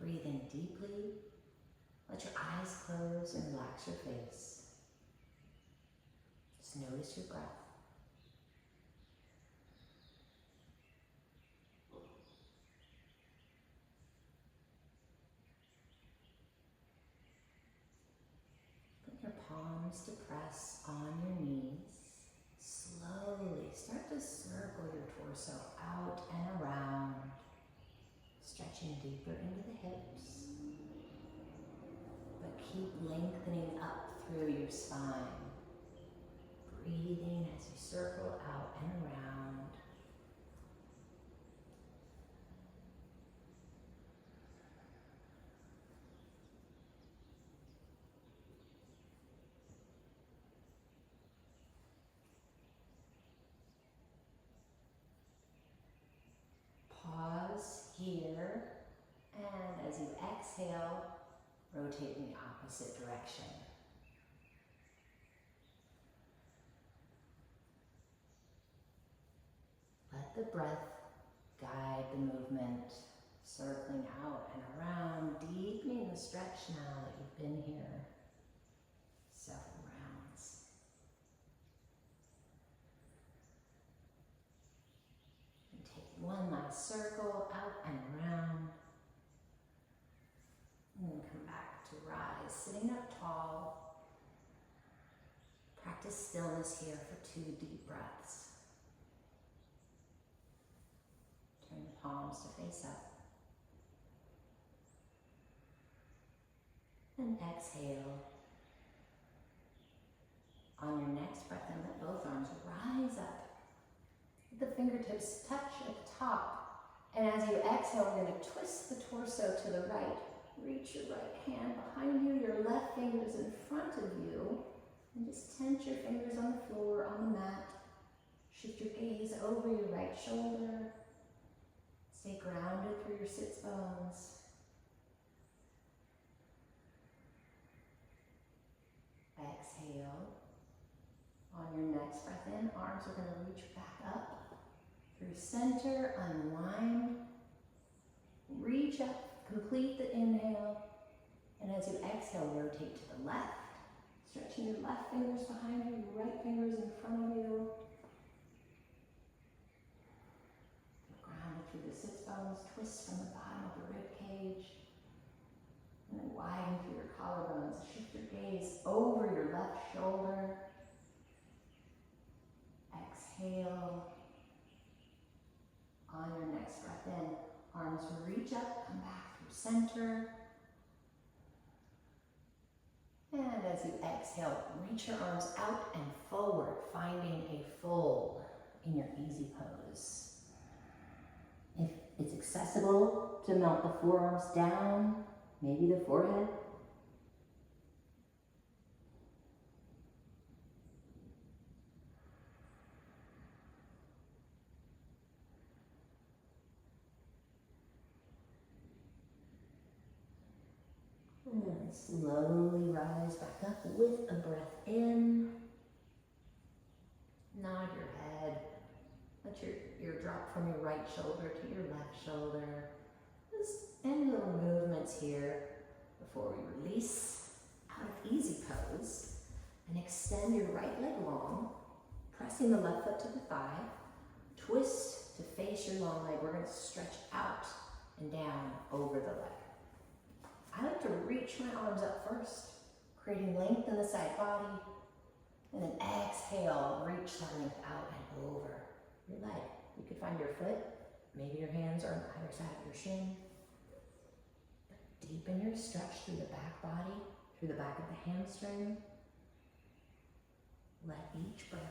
Breathe in deeply. Let your eyes close and relax your face. Just notice your breath. Put your palms to press on your knees. Slowly start to circle your torso out and around, stretching deeper into the hips, but keep lengthening up through your spine. Breathing as you circle out and around. Pause here, and as you exhale, rotate in the opposite direction. Let the breath guide the movement, circling out and around, deepening the stretch now that you've been here several rounds. And take one last circle out and around. And then come back to rise, sitting up tall. Practice stillness here for 2 deep breaths. Turn the palms to face up. And exhale. On your next breath in, let both arms rise up. Let the fingertips touch at the top. And as you exhale, we're going to twist the torso to the right. Reach your right hand behind you, your left fingers in front of you. And just tense your fingers on the floor, on the mat. Shift your gaze over your right shoulder. Stay grounded through your sits bones. Exhale. On your next breath in, arms are going to reach back up through center, unwind. Reach up, complete the inhale. And as you exhale, rotate to the left. Stretching your left fingers behind you, your right fingers in front of you. Grounded through the sits bones, twist from the bottom of the rib cage. And then widen through your collarbones. Shift your gaze over your left shoulder. Exhale. On your next breath in, arms reach up, come back through center. And as you exhale, reach your arms out and forward, finding a fold in your easy pose. If it's accessible to melt the forearms down, maybe the forehead. And slowly rise back up with a breath in. Nod your head. Let your ear drop from your right shoulder to your left shoulder. Just any little movements here before we release out of easy pose. And extend your right leg long, pressing the left foot to the thigh. Twist to face your long leg. We're going to stretch out and down over the leg. I like to reach my arms up first, creating length in the side body, and then exhale, reach that length out and over your leg. You could find your foot, maybe your hands are on either side of your shin. But deepen your stretch through the back body, through the back of the hamstring. Let each breath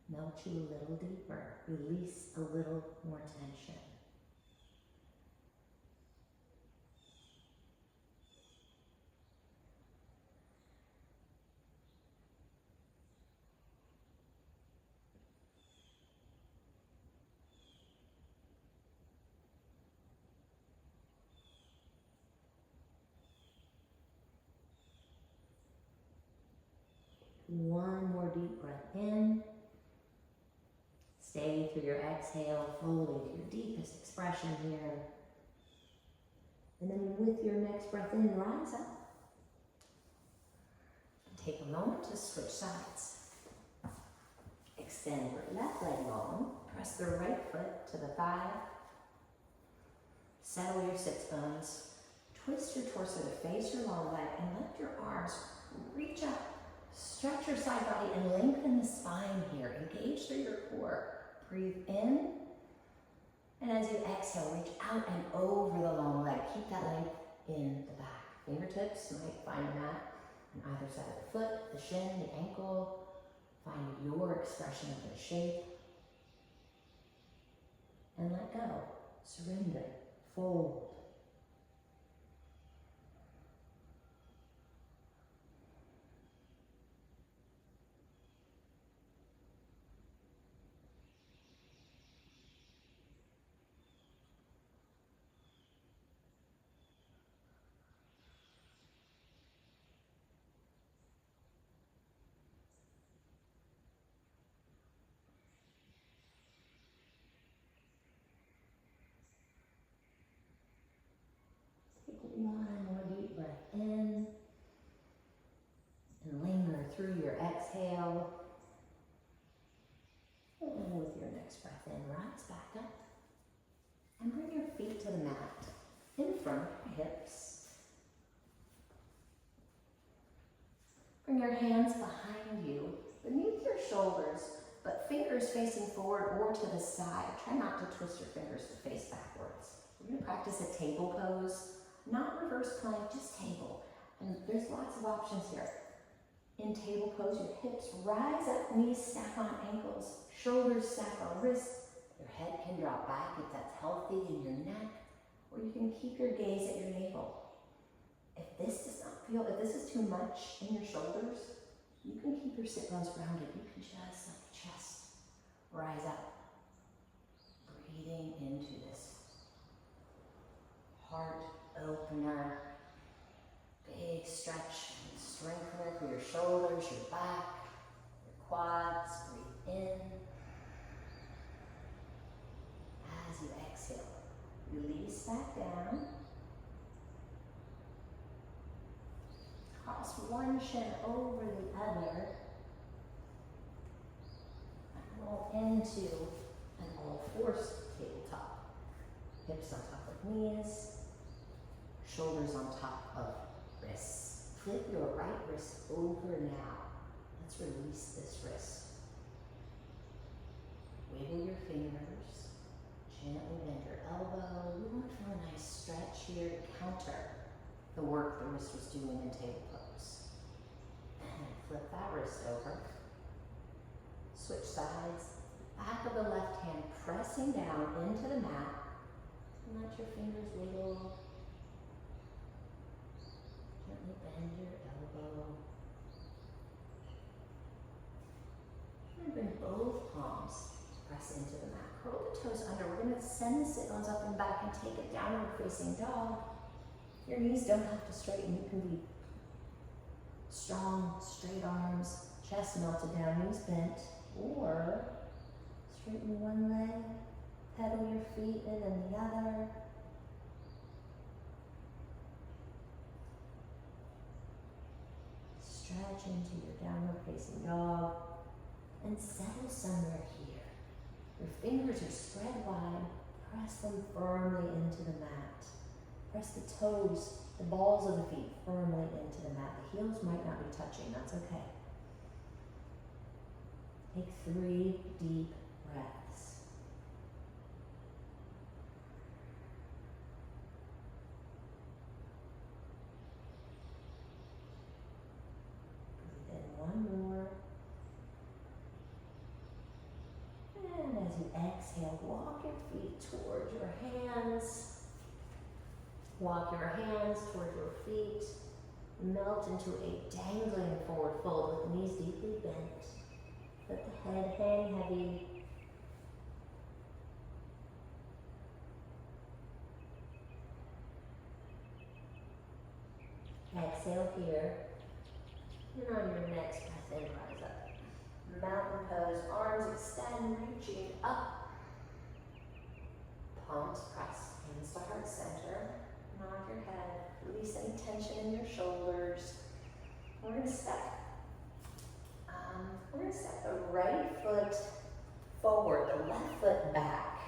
melt you a little deeper, release a little more tension. One more deep breath in. Stay through your exhale, fully to your deepest expression here. And then with your next breath in, rise up. And take a moment to switch sides. Extend your left leg long. Press the right foot to the thigh. Settle your sits bones. Twist your torso to face your long leg and let your arms reach up. Stretch your side body and lengthen the spine here. Engage through your core. Breathe in. And as you exhale, reach out and over the long leg. Keep that length in the back. Fingertips might find a mat on either side of the foot, the shin, the ankle. Find your expression of the shape. And let go. Surrender. Fold. Take one more deep breath in. And linger through your exhale. And with your next breath in, rise back up. And bring your feet to the mat in front of your hips. Bring your hands behind you, beneath your shoulders, but fingers facing forward or to the side. Try not to twist your fingers to face backwards. We're going to practice a table pose, not reverse plank, just table. And there's lots of options here. In table pose, your hips rise up, knees stack on ankles, shoulders stack on wrists. Your head can drop back if that's healthy in your neck, or you can keep your gaze at your navel. If this is too much in your shoulders, you can keep your sit bones grounded. You can just let the chest rise up. Breathing into this heart opener. Big stretch and strengthener for your shoulders, your back, your quads. Breathe in. As you exhale, release back down. Cross one shin over the other. And roll into an all-fours tabletop. Hips on top of knees. Shoulders on top of wrists. Flip your right wrist over now. Let's release this wrist. Wiggle your fingers. Gently bend your elbow. We want to feel a nice stretch here to counter the work the wrist was doing in table pose. And then flip that wrist over. Switch sides. Back of the left hand pressing down into the mat. And let your fingers wiggle. Gently bend your elbow. And bring both palms. Press into the mat. Curl the toes under. We're going to send the sit bones up and back and take a downward facing dog. Your knees don't have to straighten. You can be strong, straight arms, chest melted down, knees bent, or straighten one leg, pedal your feet in and the other. Stretch into your downward facing dog and settle somewhere here. Your fingers are spread wide. Press them firmly into the mat. Press the toes, the balls of the feet firmly into the mat. The heels might not be touching. That's okay. Take 3 deep breaths. Breathe in one more. And as you exhale, walk your feet towards your hands. Walk your hands toward your feet. Melt into a dangling forward fold with knees deeply bent. Let the head hang heavy. Exhale here. And on your next breath in, rise up. Mountain pose, arms extend, reaching up. Palms press, hands to heart center. Nod your gonna step the right foot forward, the left foot back.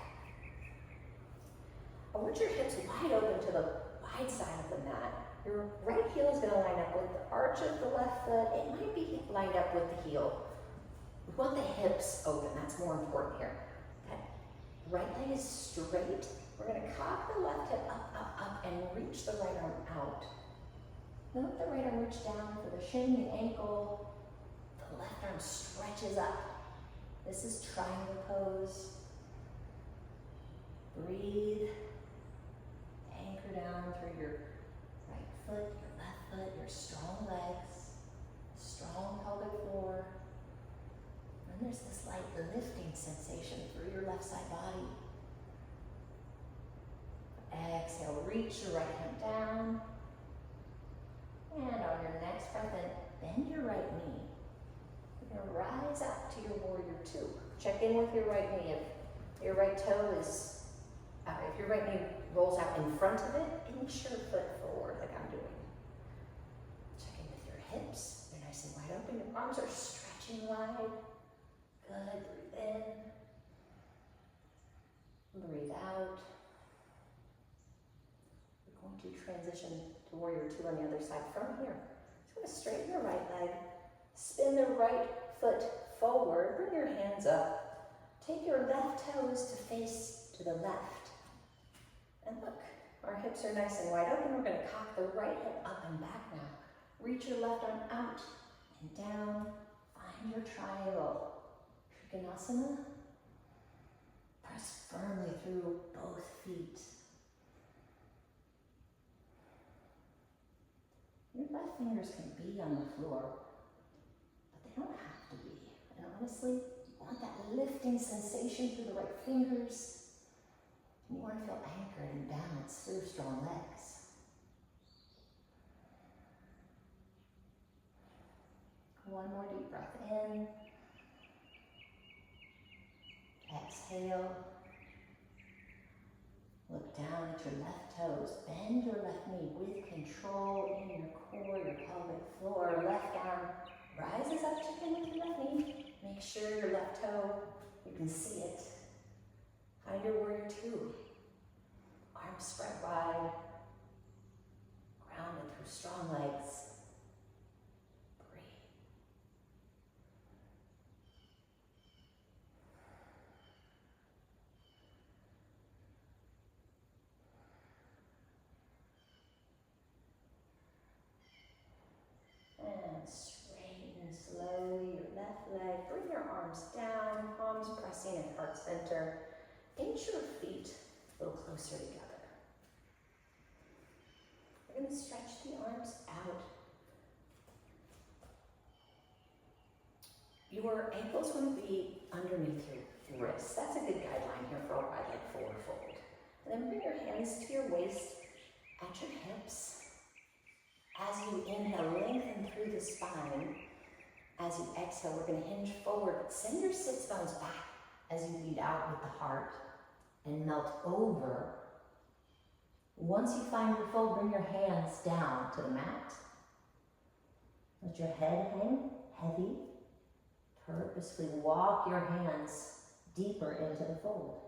I want your hips wide open to the wide side of the mat. Your right heel is going to line up with the arch of the left foot. It might be lined up with the heel. We want the hips open. That's more important here. That right leg is straight. We're going to cock the left hip up, up, up, and reach the right arm out. Then let the right arm reach down for the shin, the ankle. The left arm stretches up. This is triangle pose. Breathe. Anchor down through your right foot, your left foot, your strong legs, strong pelvic floor. And there's this light lifting sensation through your left side body. Exhale, reach your right hand down. And on your next breath in, bend your right knee. You're going to rise up to your warrior two. Check in with your right knee. If your right toe is if your right knee rolls out in front of it, inch your foot forward like I'm doing. Check in with your hips. They're nice and wide open. Your arms are stretching wide. Good. Breathe in. Breathe out. We're going to transition to warrior two on the other side from here. Just going to straighten your right leg. Spin the right foot forward. Bring your hands up. Take your left toes to face to the left. And look, our hips are nice and wide open. We're going to cock the right hip up and back now. Reach your left arm out and down. Find your triangle. Trikonasana. Press firmly through both feet. Your left fingers can be on the floor, but they don't have to be. And honestly, you want that lifting sensation through the right fingers. You want to feel anchored and balanced through strong legs. One more deep breath in. Exhale. Look down at your left toes. Bend your left knee with control in your core, your pelvic floor. Left arm rises up, check in with your left knee. Make sure your left toe, you can see it. Find your warrior two. Arms spread wide. Grounded through strong legs. Breathe. And straighten slowly your left leg. Bring your arms down, palms pressing at heart center. Inch your feet a little closer together. We're going to stretch the arms out. Your ankles want to be underneath your wrists. That's a good guideline here for a wide leg forward fold. And then bring your hands to your waist, at your hips. As you inhale, lengthen through the spine. As you exhale, we're going to hinge forward. Send your sits bones back as you lead out with the heart and melt over. Once you find your fold, bring your hands down to the mat. Let your head hang heavy. Purposefully walk your hands deeper into the fold.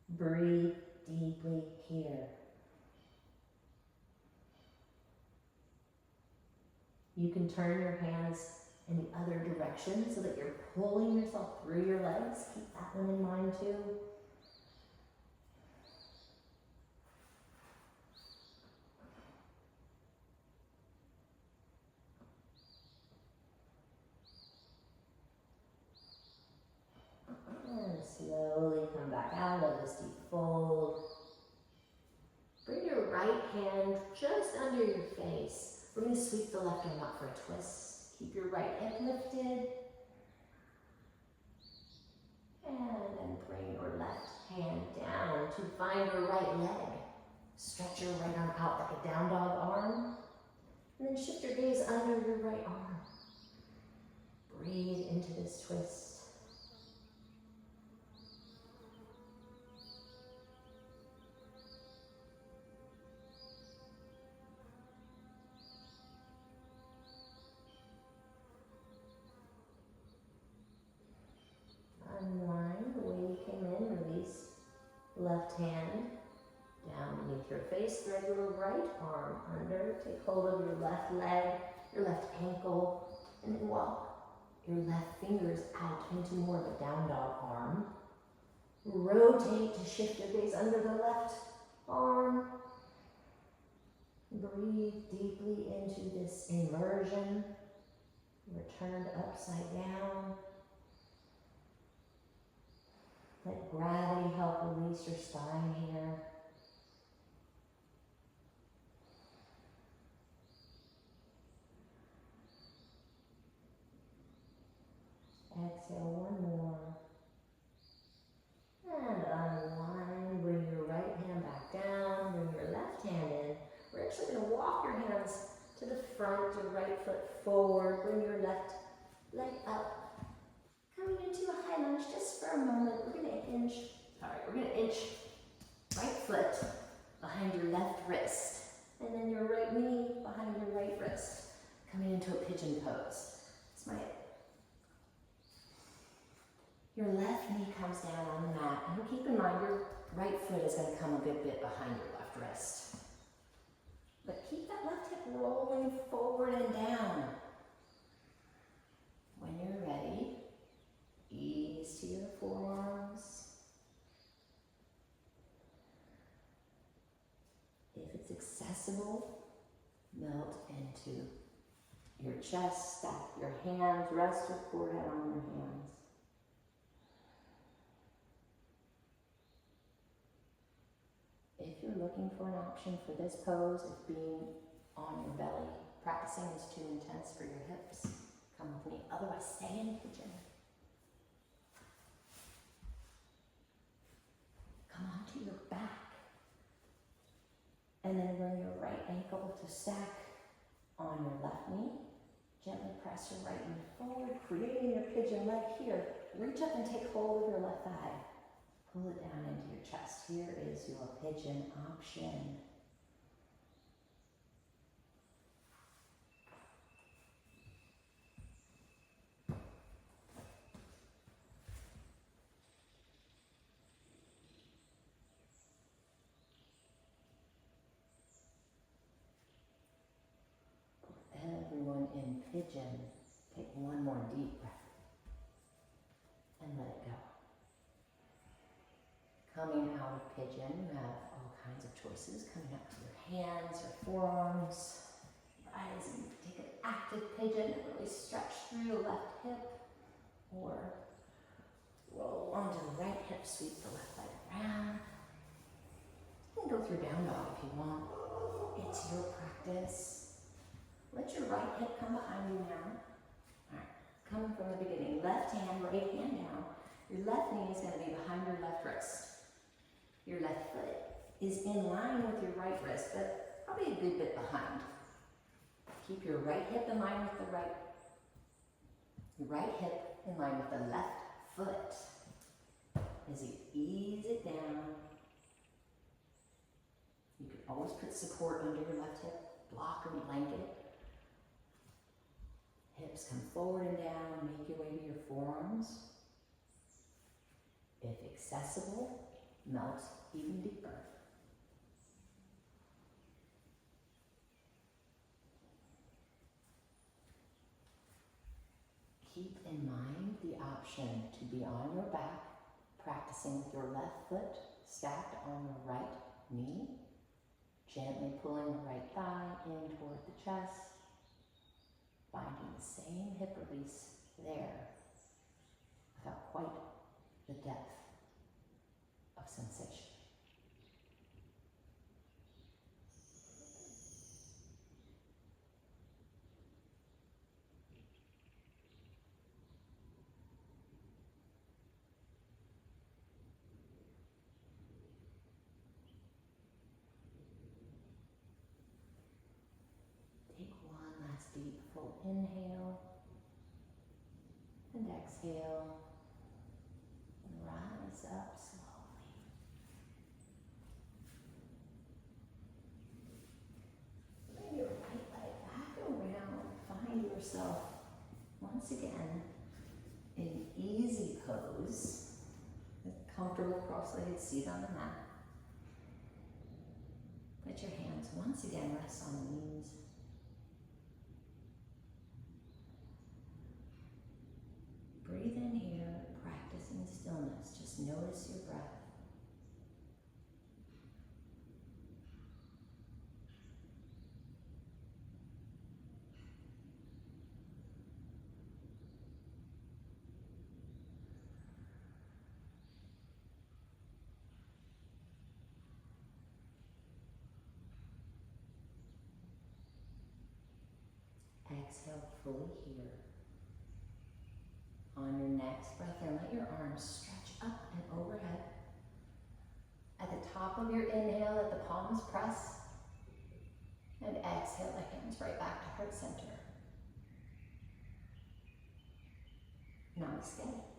Breathe deeply here. You can turn your hands in the other direction so that you're pulling yourself through your legs. Keep that one in mind too. And slowly come back out of this deep fold. Bring your right hand just under your face. We're going to sweep the left arm up for a twist. Keep your right hip lifted. And then bring your left hand down to find your right leg. Stretch your right arm out like a down dog arm. And then shift your gaze under your right arm. Breathe into this twist. Left hand down beneath your face, thread your right arm under, take hold of your left leg, your left ankle, and then walk your left fingers out into more of a down dog arm. Rotate to shift your gaze under the left arm. Breathe deeply into this inversion. Return upside down. Let gravity help release your spine here. Exhale one more. And unwind. Bring your right hand back down. Bring your left hand in. We're actually going to walk your hands to the front, your right foot forward. Bring your left leg up. Coming into a high lunge just for a moment. We're going to inch right foot behind your left wrist. And then your right knee behind your right wrist. Coming into a pigeon pose. Your left knee comes down on the mat. And keep in mind your right foot is going to come a good bit behind your left wrist. But keep that left hip rolling forward and down. When you're ready, ease to your forearms. If it's accessible, melt into your chest, stack your hands, rest your forehead on your hands. If you're looking for an option for this pose, if being on your belly, practicing is too intense for your hips, come with me. Otherwise, stay in pigeon. Come onto your back. And then bring your right ankle to stack on your left knee. Gently press your right knee forward, creating your pigeon leg here. Reach up and take hold of your left thigh. Pull it down into your chest. Here is your pigeon option. Everyone in pigeon, take one more deep breath and let it go. Coming out of pigeon, you have all kinds of choices. Coming up to your hands, your forearms, rising. Take an active pigeon and really stretch through your left hip, or roll onto the right hip, sweep the left leg around. You can go through down dog if you want. It's your practice. Let your right hip come behind you now. All right, coming from the beginning. Left hand, right hand down. Your left knee is going to be behind your left wrist. Your left foot is in line with your right wrist, but probably a good bit behind. Keep your right hip in line with the right hip in line with the left foot. As you ease it down, you can always put support under your left hip, block or blanket. Hips come forward and down, make your way to your forearms. If accessible, melt even deeper. Keep in mind the option to be on your back, practicing with your left foot stacked on your right knee, gently pulling the right thigh in toward the chest, finding the same hip release there without quite the depth of sensation. Take one last deep full inhale and exhale, and rise up slowly. Bring your right leg back around. Find yourself once again in easy pose, as comfortable fourth cross-legged seat on the mat. Let your hands once again rest on the knees. Breathe in here, practicing stillness. Just notice your breath. Exhale fully here. On your next breath in, let your arms stretch up and overhead. At the top of your inhale, let the palms press. And exhale, the hands right back to heart center. Namaste.